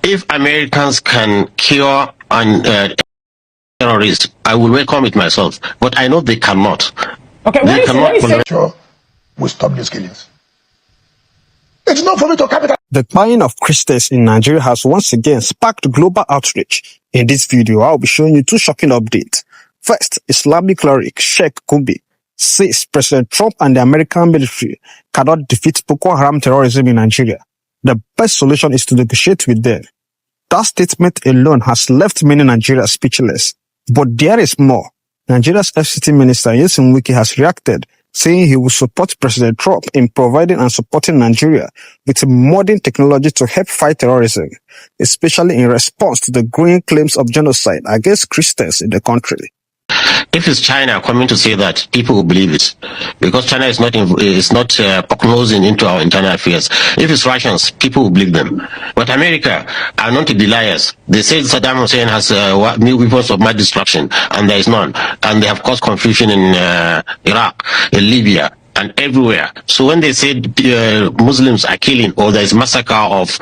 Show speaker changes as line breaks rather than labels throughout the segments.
If Americans can cure terrorists, I will welcome it myself. But I know they cannot.
Okay,
they cannot.
Sure, we stop these killings. It's not for me to capital.
The killing of Christians in Nigeria has once again sparked global outrage. In this video, I'll be showing you two shocking updates. First, Islamic cleric Sheikh Gumi says President Trump and the American military cannot defeat Boko Haram terrorism in Nigeria. The best solution is to negotiate with them. That statement alone has left many Nigerians speechless. But there is more. Nigeria's FCT Minister Wike has reacted, saying he will support President Trump in providing and supporting Nigeria with modern technology to help fight terrorism, especially in response to the growing claims of genocide against Christians in the country.
If it's China coming to say that, people will believe it, because China is not prognosing into our internal affairs. If it's Russians, people will believe them. But America are not to be liars. They say Saddam Hussein has new weapons of mass destruction, and there is none. And they have caused confusion in Iraq, in Libya, and everywhere. So when they say Muslims are killing, or there is massacre of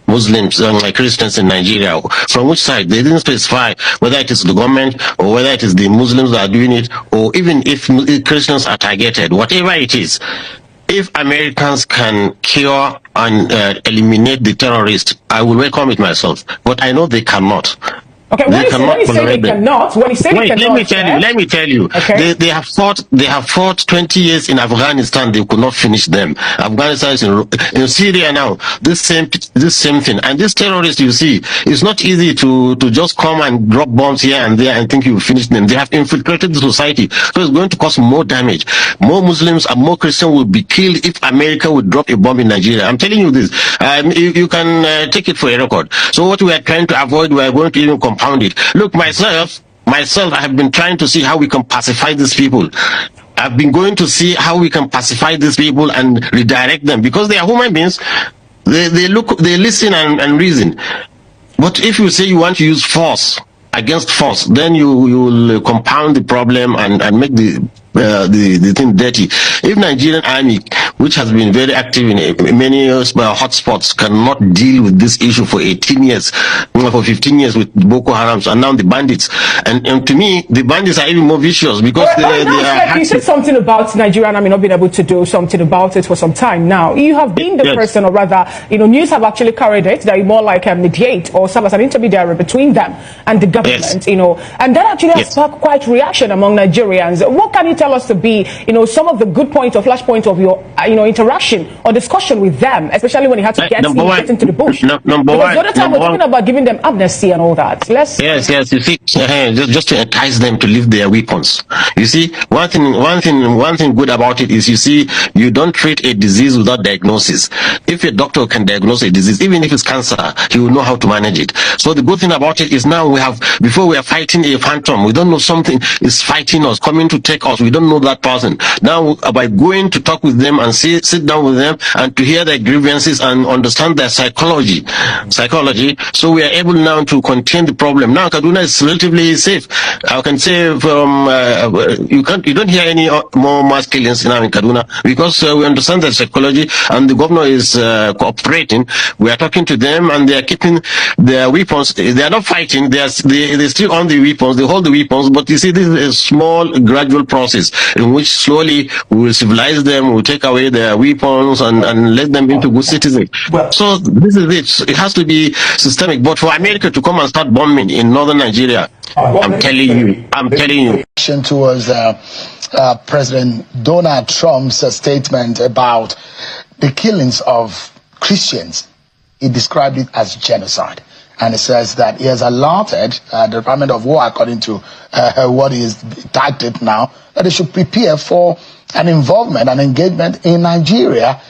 Muslims like Christians in Nigeria, from which side? They didn't specify whether it is the government or whether it is the Muslims that are doing it, or even if Christians are targeted. Whatever it is, if Americans can cure and eliminate the terrorists, I will welcome it myself. But I know they cannot.
Okay, when you say they cannot,
let me tell you. Okay. They have fought 20 years in Afghanistan. They could not finish them. Afghanistan is in Syria now. This same thing. And this terrorist, you see, it's not easy to just come and drop bombs here and there and think you finish them. They have infiltrated the society, so it's going to cause more damage. More Muslims and more Christians will be killed if America would drop a bomb in Nigeria. I'm telling you this. You can take it for a record. So what we are trying to avoid, we are going to even compound it. Look, myself, I have been trying to see how we can pacify these people. I've been going to see how we can pacify these people and redirect them, because they are human beings. They listen and reason. But if you say you want to use force against force, then you will compound the problem and make the thing dirty. If Nigerian army, which has been very active in many hotspots, cannot deal with this issue for 18 years, for 15 years with Boko Haram, and now the bandits, and to me, the bandits are even more vicious, because
you said something about Nigerian army not being able to do something about it for some time now. You have been the person, or rather, news have actually carried it that you more like a mediate or serve as an intermediary between them and the government, and that actually has sparked quite reaction among Nigerians. What can you tell us to be, some of the good points or flash points of your, interaction or discussion with them, especially when you had to get into the bush? Because the other time we're talking about giving them amnesty and all that. Yes,
you see, just to entice them to leave their weapons. You see, one thing good about it is, you see, you don't treat a disease without diagnosis. If a doctor can diagnose a disease, even if it's cancer, he will know how to manage it. So the good thing about it is, now before we are fighting a phantom, we don't know something is fighting us, coming to take us. We don't know that person. Now, by going to talk with them and sit down with them and to hear their grievances and understand their psychology, so we are able now to contain the problem. Now Kaduna is relatively safe. I can say from you don't hear any more mass killings now in Kaduna, because we understand their psychology, and the governor is cooperating. We are talking to them, and they are keeping their weapons. They are not fighting. They're still on the weapons. They hold the weapons, but you see, this is a small, gradual process in which slowly we will civilize them, we'll take away their weapons and let them into good citizens. So this is it. It has to be systemic. But for America to come and start bombing in northern Nigeria, I'm telling you.
Towards President Donald Trump's statement about the killings of Christians, he described it as genocide. And it says that he has alerted the Department of War, according to what he is tagged it now, that they should prepare for an involvement and engagement in Nigeria.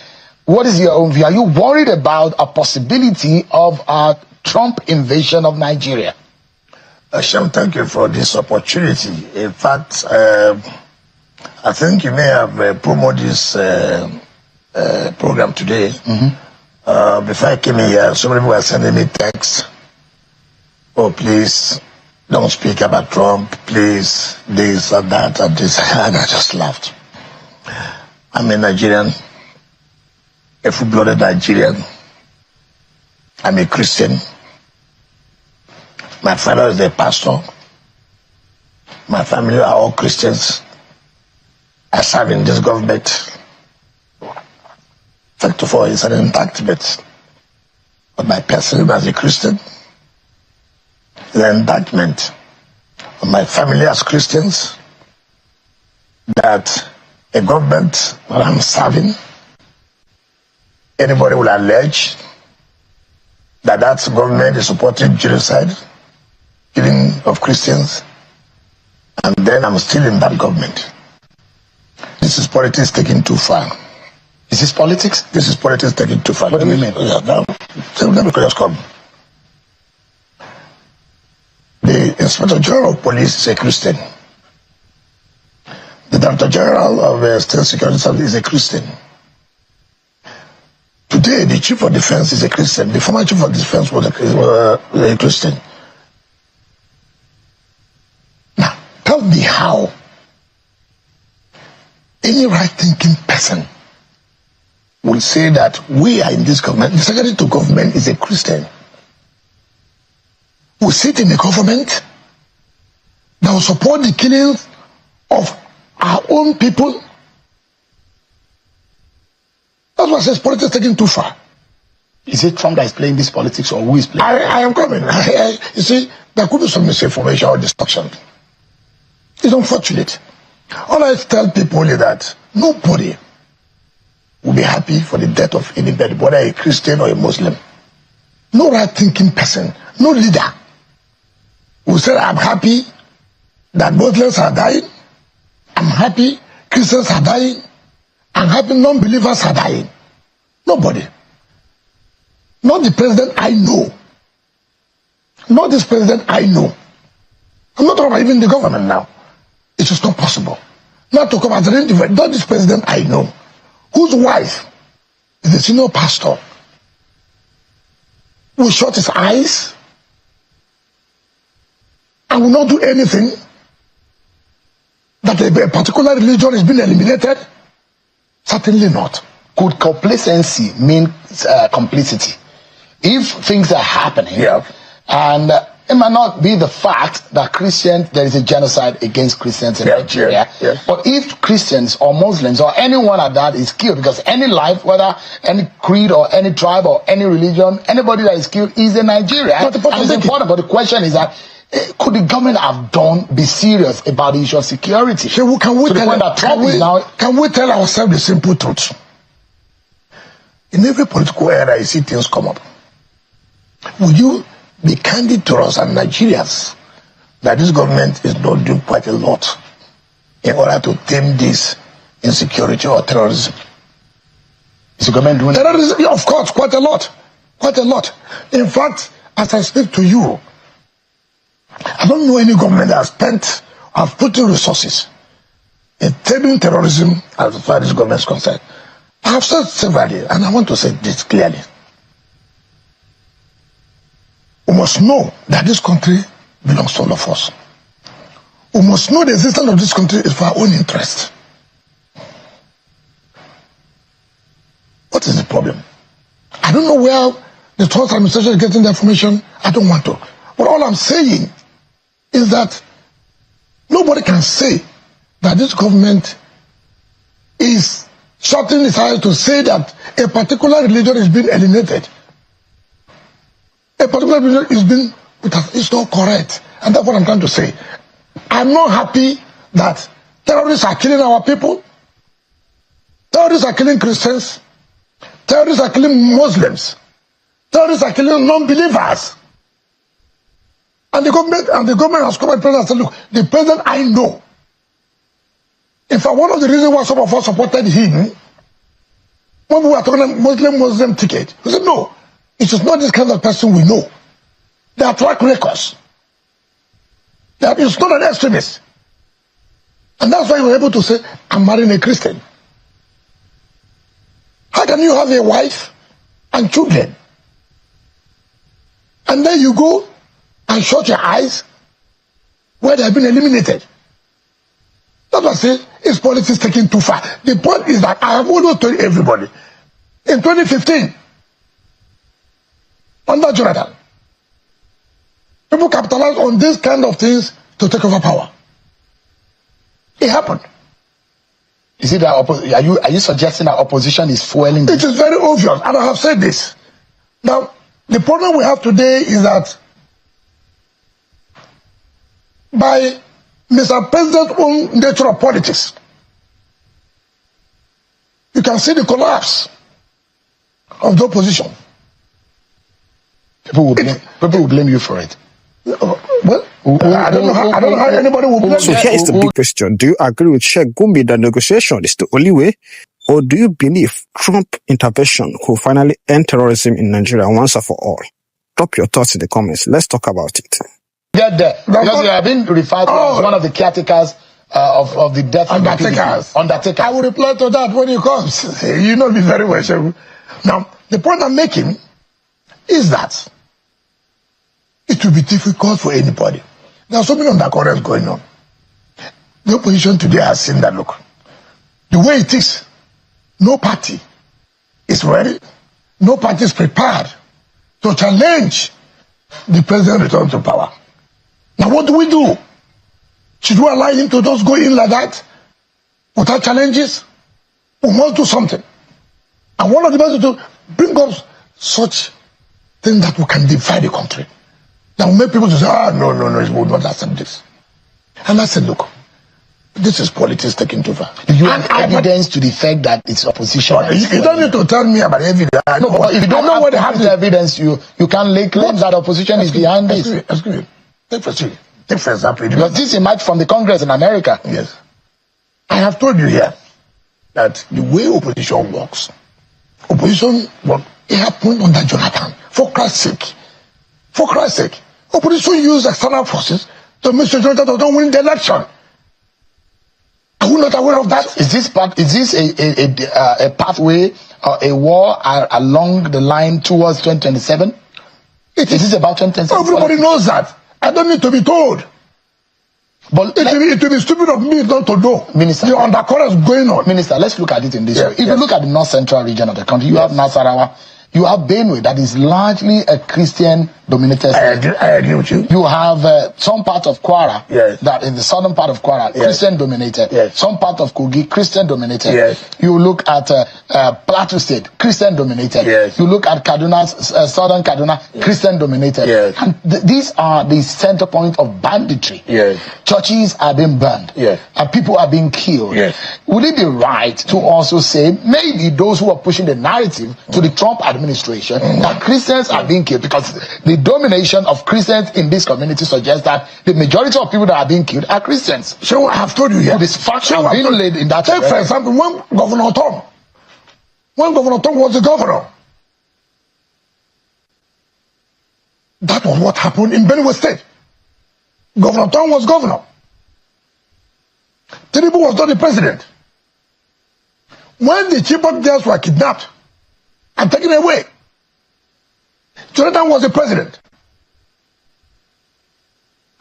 What is your own view? Are you worried about a possibility of a Trump invasion of Nigeria?
Hashem, thank you for this opportunity. In fact, I think you may have promoted this program today. Before I came in here, so many people were sending me texts. Oh, please, don't speak about Trump. Please, this and that and this. And I just laughed. I'm a Nigerian, a full-blooded Nigerian. I'm a Christian. My father is a pastor. My family are all Christians. I serve in this government. First of all, it's an indictment of my person as a Christian. It's an indictment of my family as Christians that a government that I'm serving, anybody will allege that that government is supporting genocide, killing of Christians, and then I'm still in that government. This is politics taken too far.
Is this politics?
This is politics taken too far.
What do you mean?
Let me just come. The Inspector General of Police is a Christian. The Director General of State Security Service is a Christian. Today, the Chief of Defense is a Christian. The former Chief of Defense was a Christian. Now, tell me how any right-thinking person will say that we are in this government. The Secretary to Government is a Christian. We sit in a government that will support the killing of our own people. That's why I say politics taking too far.
Is it Trump that is playing this politics, or who is playing?
I am coming. You see, there could be some misinformation or destruction. It's unfortunate. All I tell people is that nobody will be happy for the death of anybody, whether a Christian or a Muslim. No right-thinking person, no leader will say, I'm happy that Muslims are dying, I'm happy Christians are dying, I'm happy non-believers are dying. Nobody. Not the president I know. Not this president I know. I'm not talking about even the government now. It is not possible. Not to come as an individual. Not this president I know, whose wife is a senior pastor, will shut his eyes and will not do anything that a particular religion is being eliminated. Certainly not.
Could complacency mean complicity? If things are happening, and it might not be the fact that there is a genocide against Christians in Nigeria, but if Christians or Muslims or anyone at that is killed, because any life, whether any creed or any tribe or any religion, anybody that is killed is in Nigeria. And it's important, but the question is that could the government have be serious about the issue of security?
Can we tell ourselves the simple truth? In every political era, you see things come up. Will you be candid to us and Nigerians that this government is not doing quite a lot in order to tame this insecurity or terrorism?
Is the government doing
terrorism? Yeah, of course, quite a lot. Quite a lot. In fact, as I speak to you, I don't know any government that has put in resources in taming terrorism as far as this government is concerned. I have said severally, and I want to say this clearly. We must know that this country belongs to all of us. We must know the existence of this country is for our own interest. What is the problem? I don't know where the Trump administration is getting the information. I don't want to. But all I'm saying is that nobody can say that this government is shutting its eyes to say that a particular religion is being eliminated. A particular religion is being, it's not correct. And that's what I'm trying to say. I'm not happy that terrorists are killing our people. Terrorists are killing Christians. Terrorists are killing Muslims. Terrorists are killing non-believers. And the government has come and said, look, the president I know. In fact, one of the reasons why some of us supported him, when we were talking about Muslim ticket, he said, no, it is not this kind of person we know. They are track records. That is not an extremist. And that's why we were able to say, I'm marrying a Christian. How can you have a wife and children? And then you go and shut your eyes where they have been eliminated? That's what I say, is politics taking too far. The point is that I have always told everybody, in 2015, under Jonathan, People capitalize on these kind of things to take over power. It happened.
Is it that are you suggesting that opposition is fueling this?
It is very obvious, and I have said this. Now, the problem we have today is that by Mr. President's own nature of politics, you can see the collapse of the opposition.
People will blame you for it.
Well, I don't know how anybody will blame.
So here is the big question. Do you agree with Sheikh Gumi that negotiation is the only way? Or do you believe Trump intervention could finally end terrorism in Nigeria once and for all? Drop your thoughts in the comments. Let's talk about it.
Get there. Because you have been referred to as one of the caretakers of the death
undertakers.
Undertaker.
I will reply to that when he comes. You know me very well, Sheikh. Now, the point I'm making is that it will be difficult for anybody. There are so many undercurrents going on. The opposition today has seen that, look, the way it is, no party is ready, no party is prepared to challenge the president's return to power. Now what do we do? Should we allow him to just go in like that without challenges? We must do something. And one of the best is to bring up such thing that we can divide the country. That will make people to say, no, we will not accept this. And I said, look, this is politics taking over.
Do you have evidence to the fact that it's opposition?
You don't need to tell me about evidence.
No, but if you don't have the evidence, you can't lay claim that opposition is behind this.
Excuse me. Take for example.
Because this emerged from the Congress in America.
Yes. I have told you here that the way opposition works, it happened under Jonathan. For Christ's sake. Opposition used external forces to make sure Jonathan don't win the election. Are we not aware of that?
Is this a pathway or a war along the line towards 2027? Is this about 2027?
Everybody knows that. I don't need to be told. But it will be stupid of me not to know.
Minister,
the undercurrents going on.
Minister, let's look at it in this way. If you look at the north central region of the country, you have Nasarawa, you have Benue, that is largely a Christian-dominated state.
I agree with you.
You have some part of Kwara, that in the southern part of Kwara, Christian-dominated.
Yes.
Some part of Kogi, Christian-dominated.
Yes.
You look at Plateau State, Christian-dominated.
Yes.
You look at southern Kaduna, Christian-dominated.
Yes.
And these are the center point of banditry.
Yes.
Churches are being burned.
Yes.
And people are being killed.
Yes.
Would it be right to also say maybe those who are pushing the narrative to the Trump administration that Christians are being killed, because the domination of Christians in this community suggests that the majority of people that are being killed are Christians?
So I have told you here.
This fact has been laid in that.
Take for example, when Governor Tom was the governor, that was what happened in Benue State. Governor Tom was governor. Tinubu was not the president. When the Chibok girls were kidnapped and taken away, Jonathan was the president.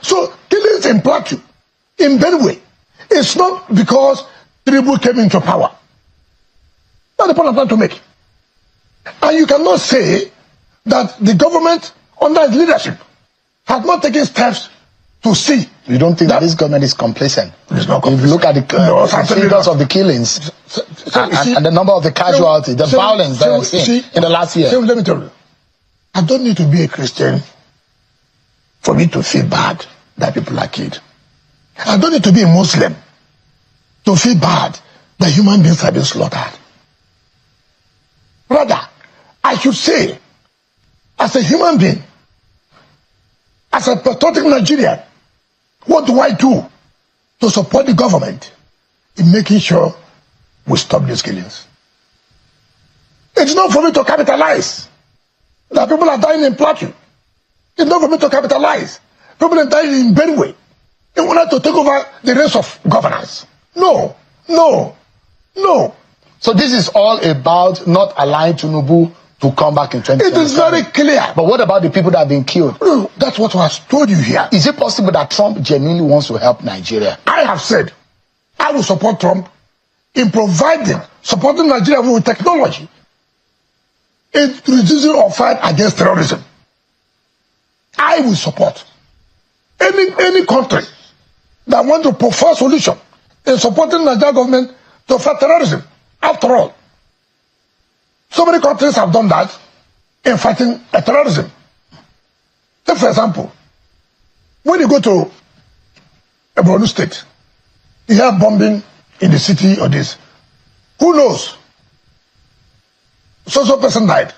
So killings in Plateau, in Benue, it's not because Tinubu came into power. That's the point I'm trying to make. And you cannot say that the government under his leadership has not taken steps to see.
You don't think that this government is complacent?
It's not
complacent. If you look at the figures of the killings and the number of the casualties, the violence that we've seen in the last year.
Let me tell you, I don't need to be a Christian for me to feel bad that people are killed. I don't need to be a Muslim to feel bad that human beings are being slaughtered. Rather, I should say, as a human being, as a patriotic Nigerian, what do I do to support the government in making sure we stop these killings? It's not for me to capitalize that people are dying in Plateau. It's not for me to capitalize people are dying in Benue in order to take over the rest of governance. No.
So this is all about not allowing Tinubu to come back in 2027.
It is very clear.
But what about the people that have been killed?
No, that's what I have told you here.
Is it possible that Trump genuinely wants to help Nigeria?
I have said I will support Trump in supporting Nigeria with technology in reducing our fight against terrorism. I will support. any country that want to prefer solution in supporting the Nigerian government to fight terrorism. After all, so many countries have done that in fighting terrorism. Take for example, when you go to a Borno state, you have bombing in the city or this. Who knows? So person died.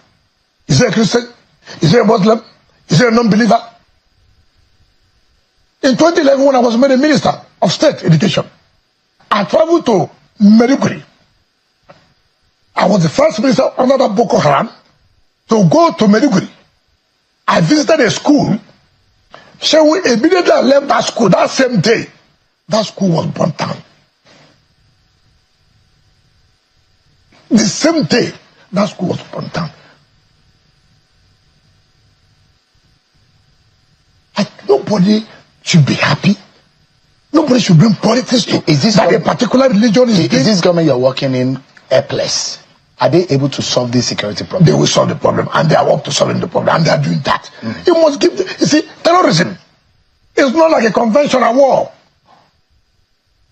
Is he a Christian? Is he a Muslim? Is he a non-believer? In 2011, when I was made a minister of state education, I traveled to Maiduguri. I was the first minister under the Boko Haram to go to Maiduguri. I visited a school. So immediately I left that school, that same day, that school was burnt down. The same day, that school was burnt down. Nobody should be happy. Nobody should bring politics to that a particular religion is
this government you're working in helpless? Are they able to solve this security problem?
They will solve the problem, and they are up to solving the problem, and they are doing that. You must give you see, terrorism is not like a conventional war.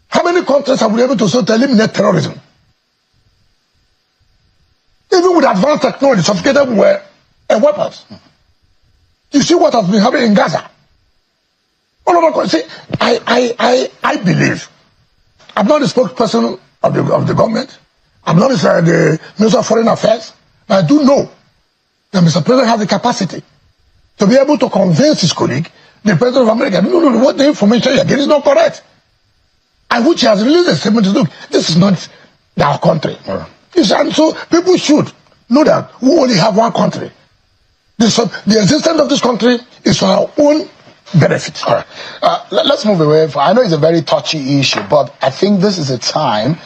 How many countries have been able to eliminate terrorism? Even with advanced technology, sophisticated weapons. You see what has been happening in Gaza. See, I believe, I'm not the spokesperson of the government. I'm not the Minister of Foreign Affairs. But I do know that Mr. President has the capacity to be able to convince his colleague, the President of America, no, what the information you're getting is not correct. And which he has released a statement to look, this is not our country. And so people should know that we only have one country. The existence of this country is for our own benefit.
All right. Let's move away. I know it's a very touchy issue, but I think this is a time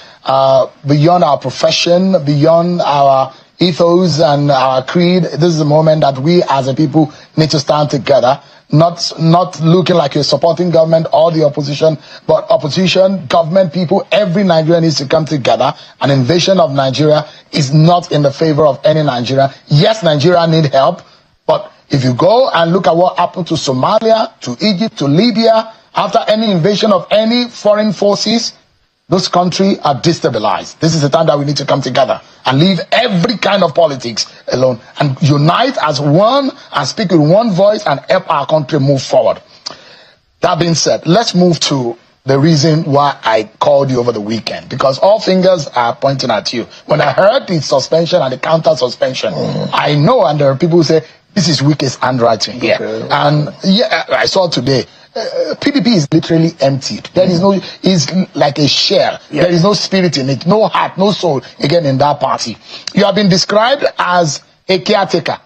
beyond our profession, beyond our ethos and our creed. This is a moment that we as a people need to stand together, not looking like you're supporting government or the opposition, but opposition, government, people, every Nigerian needs to come together. An invasion of Nigeria is not in the favor of any Nigeria. Yes, Nigeria need help, but if you go and look at what happened to Somalia, to Egypt, to Libya, after any invasion of any foreign forces, those countries are destabilized. This is the time that we need to come together and leave every kind of politics alone and unite as one and speak with one voice and help our country move forward. That being said, let's move to the reason why I called you over the weekend, because all fingers are pointing at you. When I heard the suspension and the counter suspension, I know, and there are people who say, this is Wike's handwriting here. Okay. And yeah, I saw today, PDP is literally emptied. There is no, it's like a shell. Yeah. There is no spirit in it, no heart, no soul again in that party. You have been described as a caretaker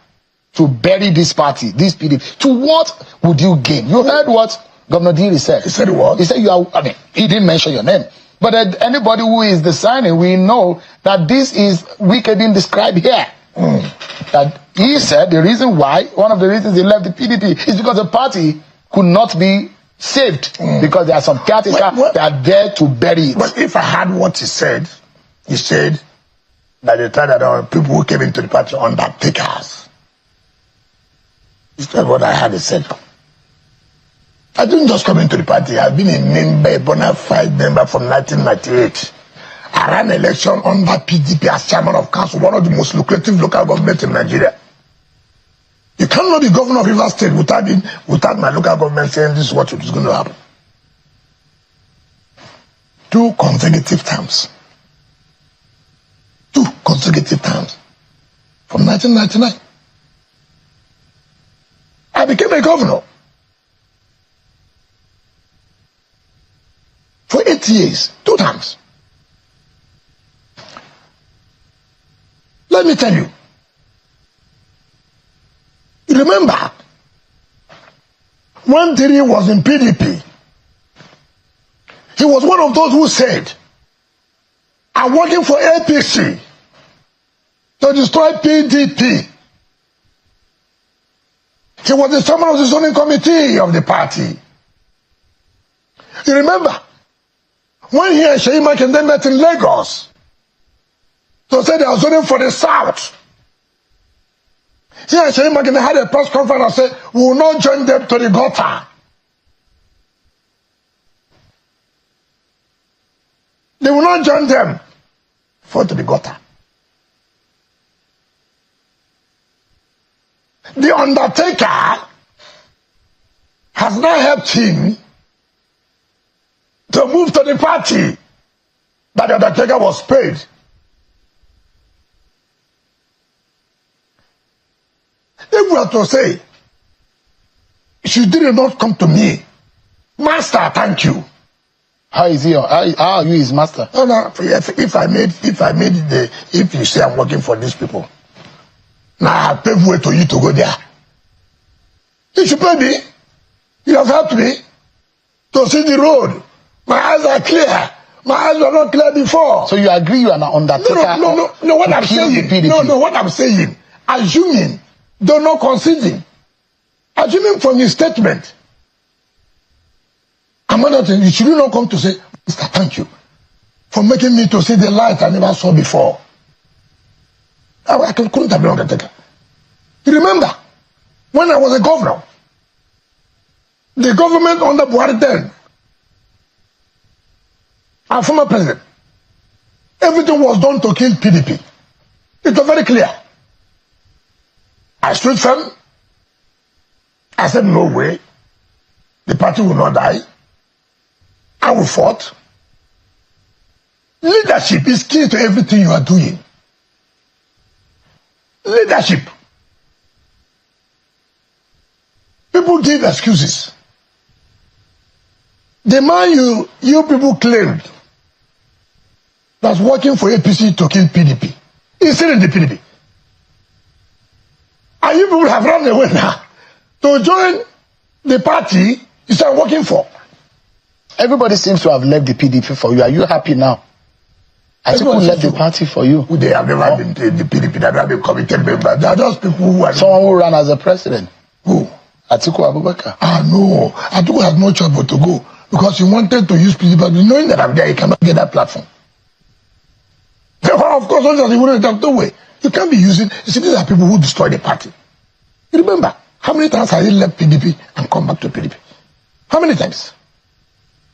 to bury this party, this PDP. To what would you gain? You heard what Governor Diri said.
He said what?
He said you are, I mean, he didn't mention your name. But anybody who is designing, we know that this is Wike being described here. That he said the reason why, one of the reasons he left the PDP is because the party could not be saved because there are some caretakers that are there to bury it.
But if I had what he said that the time that our people who came into the party are undertakers. It's not what I had said. I didn't just come into the party. I've been a member, a bona fide member from 1998. I ran an election under PDP as chairman of council, one of the most lucrative local governments in Nigeria. You cannot be governor of Rivers State without my local government saying this is what is going to happen. 2 consecutive terms. 2 consecutive terms. From 1999. I became a governor. For 8 years, 2 times. Let me tell you. Remember, when Diri was in PDP, he was one of those who said, I'm working for APC to destroy PDP. He was the chairman of the zoning committee of the party. You remember, when he and Sheikh Gumi met in Lagos, to say they are zoning for the South, he and Sheikh Gumi had a press conference and said, we will not join them to the gutter. They will not join them. Fall to the gutter. The undertaker has now helped him to move to the party that the undertaker was paid. If we are to say, she did not come to me, master, thank you.
How is he? How are you his master?
No. If you say I'm working for these people, now I pave way to you to go there. You should pay me. You have helped me to see the road. My eyes are clear. My eyes were not clear before.
So you agree you are an undertaker?
No. What I'm saying. No. What I'm saying. Assuming, though not conceding. Assuming from his statement. You should not come to say, Mr. Thank you for making me to see the light I never saw before. I couldn't have been undertaker. You remember when I was a governor, the government under Buhari then, our former president, everything was done to kill PDP. It was very clear. I stood firm. I said, no way. The party will not die. I will fought. Leadership is key to everything you are doing. Leadership. People give excuses. The man you people claimed that's working for APC to kill PDP is still in the PDP. And you people have run away now to join the party you start working for.
Everybody seems to have left the PDP for you. Are you happy now? I think who left the party for you?
They have never been to the PDP. They have never been committed members. They are just people who are...
Someone who ran as a president.
Who?
Atiku Abubakar.
No. Atiku has no choice but to go. Because he wanted to use PDP. But knowing that I'm there, he cannot get that platform. Of course, he wouldn't have no way. You can't be using... You see, these are people who destroy the party. You remember, how many times has he left PDP and come back to PDP? How many times?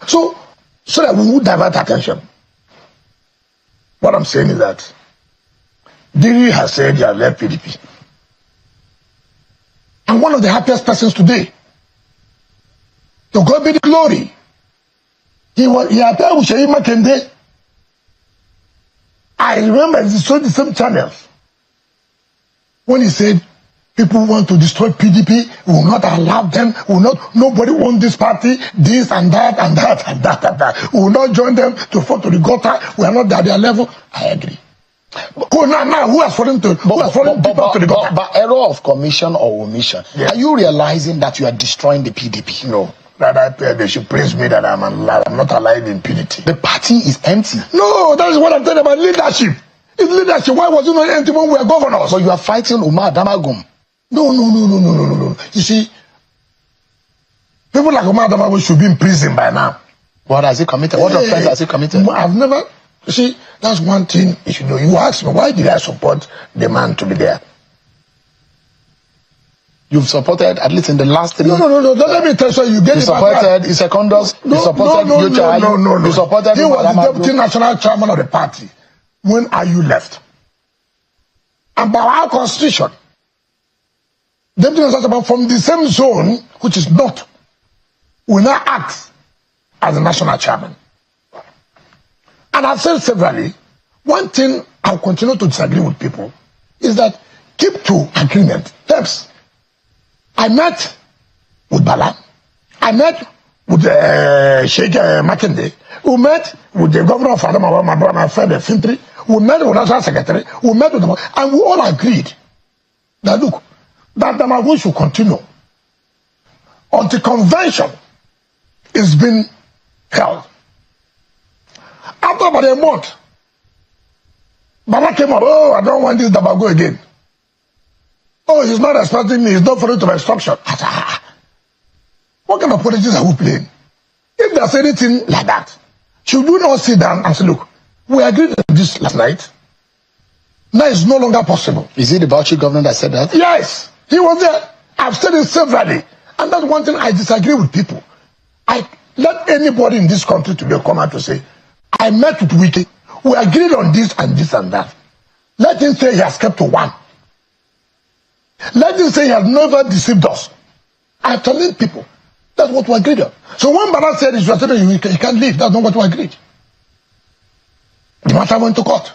So that we would divert attention. What I'm saying is that Diri has said he has left PDP. I'm one of the happiest persons today. To God be the glory. He appeared with Sheikh Makinde. I remember he saw the same channels when he said people want to destroy PDP, we will not allow them, nobody wants this party, this and that and that and that and that. We will not join them to fall to the gutter. We are not at their level. I agree. Now, who has fallen to people to the gutter?
But error of commission or omission. Yes. Are you realizing that you are destroying the PDP?
No. They should praise me that I'm not alive in PDP.
The party is empty.
No, that is what I'm talking about. Leadership. It's leadership. Why was it not empty when we were governors?
But you are fighting Umar Damagum.
No. You see, people like Umar Damagum should be in prison by now.
What has he committed? What offense has he committed?
I've never... You see, that's one thing you should know. You ask me, why did I support the man to be there?
You've supported, at least in the last 3 years.
No. Don't let me tell you, you get
you supported Secondus, you supported Yocha.
No.
You supported
he was the deputy national chairman of the party when IU left. And by our constitution, deputy national chairman from the same zone, which is not, will now act as the national chairman. And I've said severally, one thing I'll continue to disagree with people is that keep to agreement, terms. I met with Bala. I met with Sheikh Makinde. We met with the governor of Adamawa, my friend Fintri. We met with the national secretary. We met with them, and we all agreed that look, that Damagu should continue until convention is being held. After about a month, Bala came up. Oh, I don't want this Damagu again. Oh, he's not respecting me. He's not following to my instruction. What kind of politics are we playing? If there's anything like that, should we not sit down and say, look, we agreed on this last night. Now it's no longer possible.
Is it the Bauchi governor that said that?
Yes. He was there. I've said it severally. And that's one thing I disagree with people. I let anybody in this country today come out to say, I met with Wike. We agreed on this and this and that. Let him say he has kept to one. Let him say he has never deceived us. I have telling people. That's what we agreed on. So when Bala said he can't leave, that's not what we agreed. The matter went to court.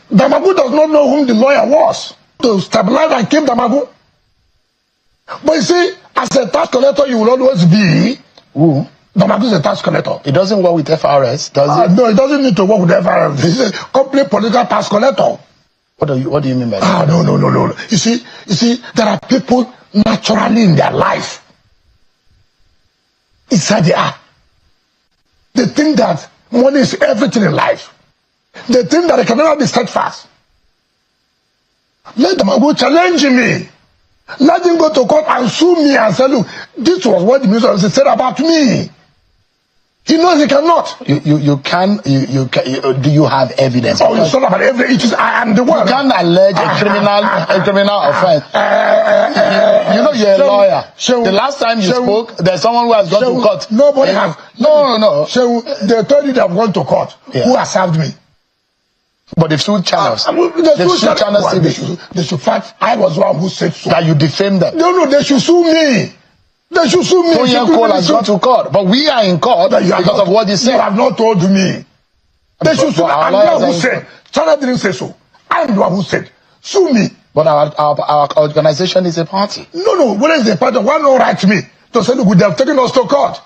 Damagu does not know whom the lawyer was to stabilize and keep Damagu. But you see, as a tax collector, you will always be who? Damagu is a tax collector.
It doesn't work with FRS, does it?
No, it doesn't need to work with FRS. He's a complete political tax collector.
What do you mean by that?
No. You see, there are people naturally in their life. Inside they are. They think that money is everything in life. They think that they can never be steadfast. Let them go challenge me. Let him go to court and sue me and say, look, this was what the minister said about me. He knows he cannot.
Do you have evidence?
Oh, it's not about evidence. It is I am the one.
You can't allege a criminal offense. You know you're a lawyer. The last time you spoke, there's someone who has gone to court.
Nobody has.
No.
So they told you they have gone to court. Yeah. Who has served me?
But they've sued channels.
They've sued channels. They should fight. I was the one who said so.
That you defamed them.
No, they should sue me. They should sue me.
Tony Cole has gone to court. But we are in court because of what he said.
You have not told me. They should sue me. I'm the one who said. Channel didn't say so. I'm the one who said. Sue me.
But our organization is a party.
No. What is the party? Why not write me to say, look, they have taken us to court.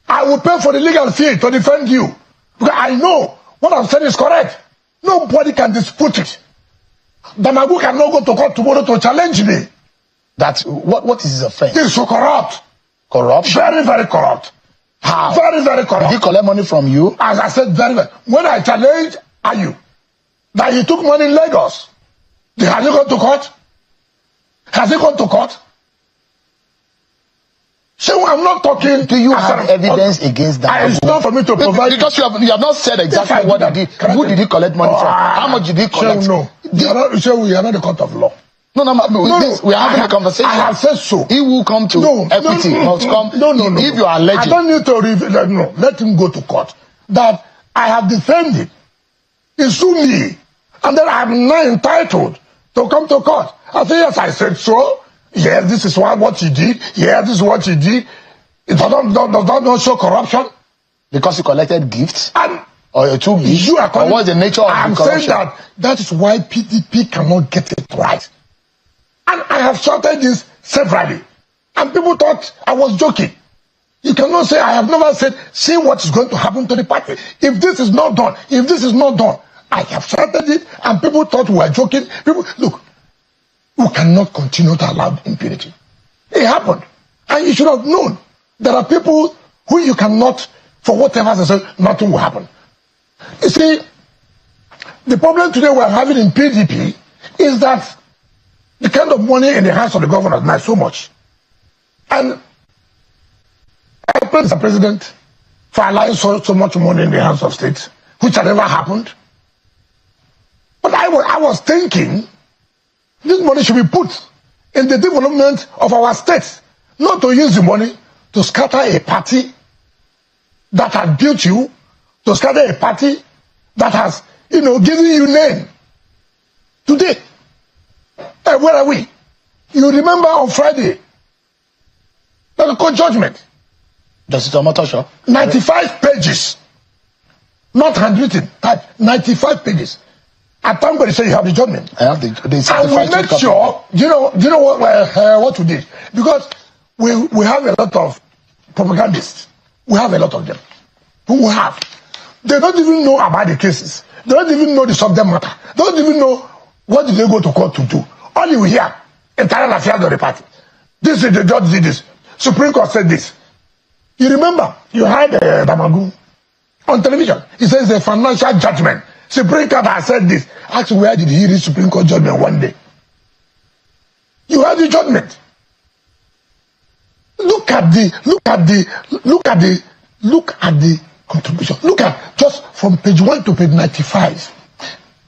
I will pay for the legal fee to defend you. Because I know what I'm saying is correct. Nobody can dispute it. Damagu cannot go to court tomorrow to challenge me.
That's what is his offense?
This is so corrupt.
Corruption?
Very, very corrupt.
How?
Very, very corrupt.
Did he collect money from you?
As I said, very well. When I challenged Ayu that he took money in Lagos, has he gone to court? Has he gone to court? So I'm not talking.
Do you have evidence against that?
It's not for me to provide.
Because you have not said exactly what he did. Who did he collect money from? How much did he collect?
No. We are not the court of law.
No. We are having a conversation.
I have said so.
He will come to equity. Must come.
No.
If you are alleged.
I don't need to reveal. No. Let him go to court. That I have defended. He sued me. And then I am now entitled to come to court. I say, yes, I said so. Yes, this is what he did. Yes, this is what he did. It does not show corruption.
Because he collected gifts?
Or you took gifts? Or
what's the nature of the corruption?
I'm saying that is why PDP cannot get it right. And I have shouted this severally. And people thought I was joking. You cannot say, I have never said, see what is going to happen to the party. If this is not done, I have shouted it and people thought we were joking. Look, we cannot continue to allow impunity. It happened. And you should have known. There are people who you cannot, for whatever they say, nothing will happen. You see, the problem today we're having in PDP is that the kind of money in the hands of the governor is not so much. And I praise the president for allowing so much money in the hands of states, which had never happened. But I was thinking, this money should be put in the development of our states, not to use the money to scatter a party that has built you, to scatter a party that has, given you name. Today, where are we? You remember on Friday, the court judgment.
Does it matter, sure?
95 pages, not handwritten, type 95 pages. At time when they say you have the judgment,
I have the
and we make sure. Do you know what we did? Because we have a lot of propagandists. We have a lot of them. Who we have? They don't even know about the cases. They don't even know the subject matter. They don't even know what did they go to court to do. All you hear, internal affairs of the party. This is the judge did this. Supreme Court said this. You remember, you had Damagu on television. He says a financial judgment. Supreme Court has said this. Ask where did he read Supreme Court judgment one day? You had the judgment. Look at the contribution. Look at just from page 1 to page 95.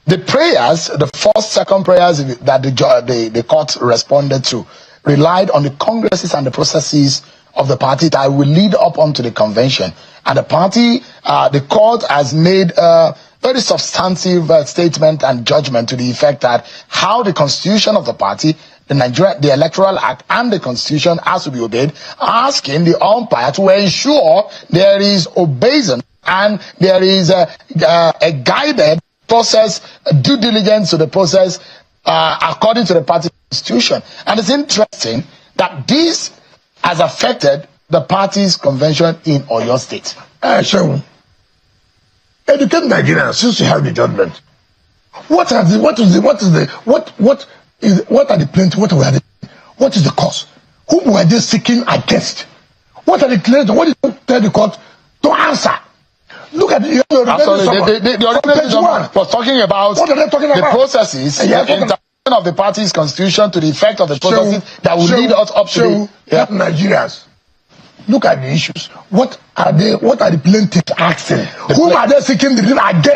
The prayers, the first, second prayers that the court responded to, relied on the congresses and the processes of the party that will lead up onto the convention. And the party, the court has made a very substantive statement and judgment to the effect that how the constitution of the party, the Electoral Act and the Constitution has to be obeyed, asking the umpire to ensure there is obeisance and there is a guided process, due diligence to the process according to the party constitution. And it's interesting that this has affected the party's convention in Oyo State.
So, educate Nigerians since you have the judgment. What are the plaintiffs? What is the cause? Whom were they seeking against? What are the claims? What did you tell the court to answer? Look at the
original was talking about
what are they talking
the
about?
Processes, the interpretation of the party's constitution to the effect of the processes that will lead us up to
Nigerians. Look at the issues. What are the plaintiffs asking? Whom are they seeking the against?